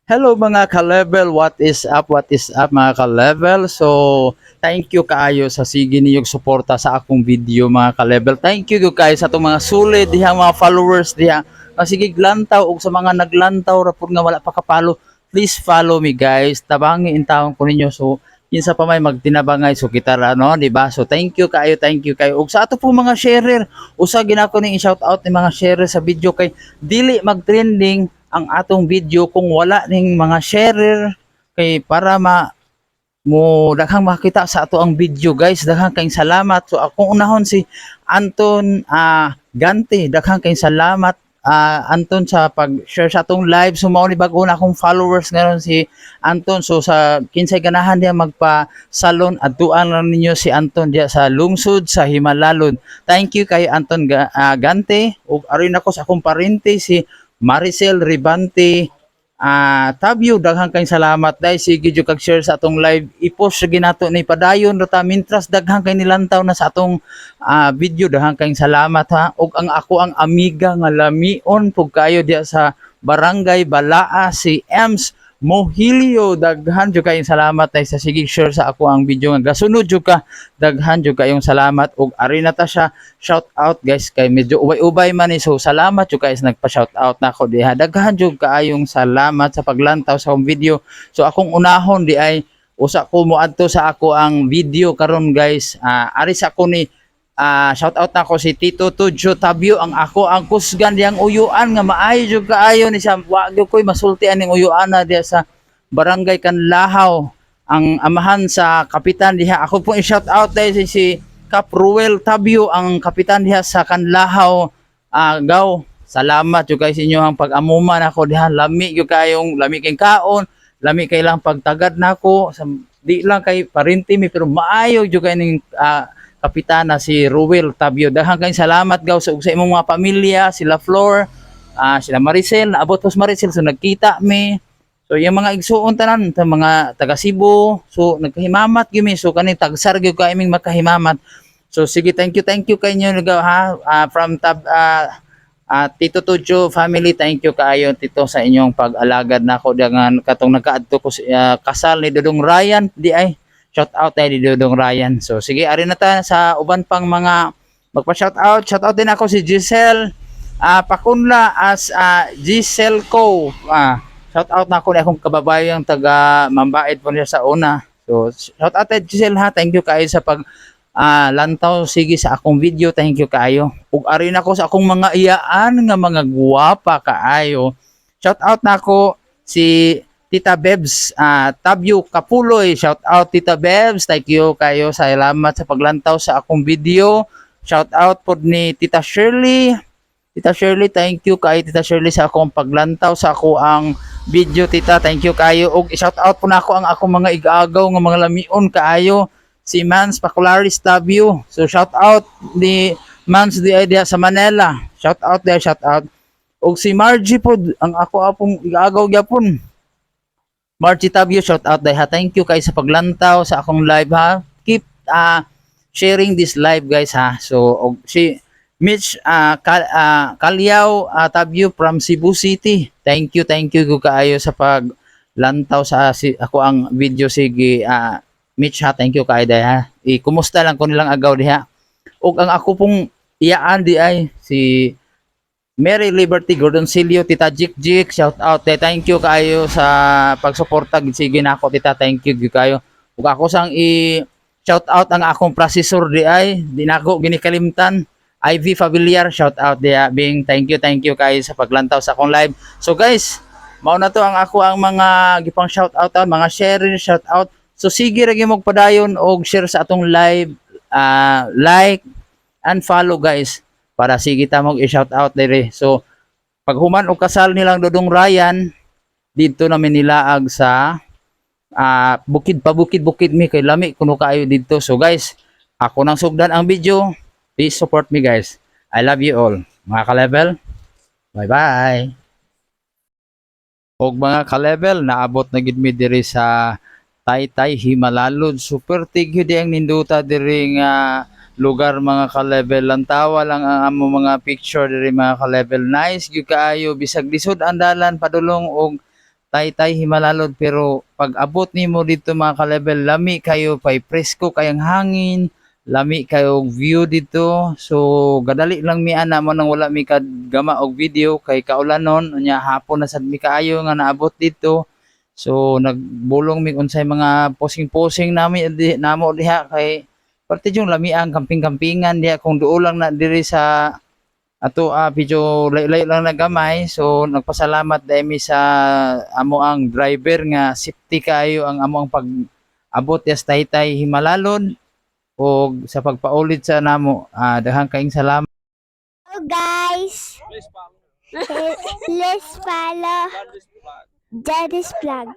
Hello mga ka-level, what is up, mga ka-level? So, thank you kaayo sa sige niyong suporta sa akong video mga ka-level. Thank you kayo sa itong mga sulit diha mga followers diha. Sige lantaw og sa mga naglantaw rapod nga wala pa kapalo. Please follow me guys. Tabangi in taon ko ninyo. So, kinsa pa may magtinabangay so kita ra no, di ba? So, thank you kayo. Og sa ato po mga sharer, usa ginako ning i-shout out ni mga sharer sa video kay dili mag-trending ang atong video kung wala ning mga sharer kay para daghang makita sa ato ang video guys. Daghang kayong salamat. So akong unahon si Anton Gante, daghang kayong salamat Anton sa pag-share sa atong live. So mao ni bag-o na akong followers ngayon si Anton. So sa kinsay ganahan diya magpa-salon adtuan lang ninyo si Anton diya sa lungsod sa Himalalon. Thank you kay Anton Gante ug arin ako sa akong parente si Maricel Ribante. Tabyo, daghang kayong salamat dahil sige jud kag share sa atong live. I-post sa ginato ni padayon rata mintras daghang kay nilantaw na sa atong video. Daghang kayong salamat ha. Og ang ako ang amiga nga lamion pug kayo diya sa Barangay Balaa si Ems Mohilio. Daghan jud kayong salamat dahil sa sige share sa ako ang video nga gasunod jud ka. Daghan jud kayong salamat og ari na ta siya shout out guys kay medyo ubay-ubay man ni. So salamat jud guys nagpa-shout out nako diha. Daghan jud kaayong salamat sa paglantaw sa akong video. So akong unahon di ay usa ko moadto sa ako ang video karon guys. Ari sa ako ni shout out nako si Tito Tudjo Tabio ang ako ang kusgan diyang uyuan nga maayo jud kaayo ni siya. Wa gyud koy masultian ning uyuan na diya sa Barangay Kanlahaw. Ang amahan sa kapitan diha ako po i-shout out dahil si Cap Ruel Tabio ang kapitan diha sa Kanlahaw. Gaw salamat jud kay sa inyo ang pag-amuman ako diha. Lami jud kayong lami kay kaon, lami kay lang pagtagad nako sa di lang kay parente mi pero maayo jud kay ning kapitana si Ruel Tabio. Daghang kayong salamat gaw sa imong mga pamilya, sila Flor, sila Maricel, naabot ko sa Maricel so nagkita mi. So yung mga igsuon tanan ta mga taga Cebu, so nagkahimamat gyud so kani tagsar gyud ka iming makahimamat. So sige, thank you kay inyo ha, from Tito Tujo family, thank you kaayo Tito sa inyong pag-alagad nako dangan katong nagkaadto ko kasal ni Dudong Ryan di ay shout out tayo ni Dudong Ryan. So sige, ari na ta sa uban pang mga magpa-shout out. Shout out din ako si Giselle Pakunla as Giselle Co. Shout out na ako ni akong kababayang taga Mambait po niya sa una. So shout out tayo Giselle ha. Thank you kayo sa pag lantaw sige sa akong video. Thank you kaayo. Ug ari na ko sa akong mga iyaan nga mga guwapa kaayo. Shout out na ako si Tita Bebs, Tabyo Kapuloy. Shout out Tita Bebs. Thank you kayo. Salamat sa paglantaw sa akong video. Shout out po ni Tita Shirley. Tita Shirley, thank you kay Tita Shirley sa akong paglantaw sa ako ang video tita. Thank you kayo. Og shout out po na ako ang akong mga igagaw nga mga lamion kaayo. Si Mans Pacularis Tabyo. So shout out ni Mans di idea sa Manila. Shout out there, shout out. Og si Margie po ang ako apong igagaw gyapon. Margie Tabio, shout out dahil ha. Thank you kayo sa paglantaw sa akong live ha. Keep sharing this live guys ha. So si Mitch Kalyaw Tabio from Cebu City. Thank you ko kaayo sa paglantaw sa ako ang video sige Mitch ha. Thank you kaayo dahil ha. Kumusta lang ko nilang agaw diha. Og ang ako pong iyaan di ay si Mary Liberty Gordonsilio, Tita Jik, shout out. Thank you kayo sa pagsuporta sige nako tita, thank you kayo. Ug ako sang shout out ang akong processor di ay di nako ginikalimtan. Ivy Familiar, shout out dia being thank you kayo sa paglantaw sa akong live. So guys, mao na to ang ako ang mga gipang shout out mga share shout out. So sige ra gyud padayon og share sa atong live, like and follow guys para sige ta mong i-shout out dire. So pag human og kasal nilang Dudong Ryan dito namin nilaag sa bukid mi kay lami kuno kaayo dito. So guys, ako nang sugdan ang video. Please support me guys. I love you all. Mga ka-level. Bye bye. Og mga ka-level, naabot na gid mi diri sa Taytay Himalalod. Super tigyo di ang ninduta diri nga lugar mga ka-level. Lantawa lang ang amo mga picture diri mga ka-level. Nice gyud kaayo bisag lisod ang dalan padulong og Taytay Himalalod, pero pag abot nimo dito mga ka-level, lami kayo, pay presko kayang hangin, lami kayo og view dito. So gadali lang mi ana mo nang wala mi kagama og video kay kaulanon unya hapon na sad mi kaayo nga naabot dito. So nagbulong mi unsay mga posing-posing nami namo diha kay parte yung lami ang camping-campingan diha kung duol lang na diri sa ato medyo layo lang na gamay. So nagpasalamat dahil mi sa amo ang driver nga safety kayo ang amo ang pag abot ya sa Taytay Himalalon o sa pagpaulit sa namo. Daghang kaayong salamat. Hello guys, let's follow Daddy's vlog.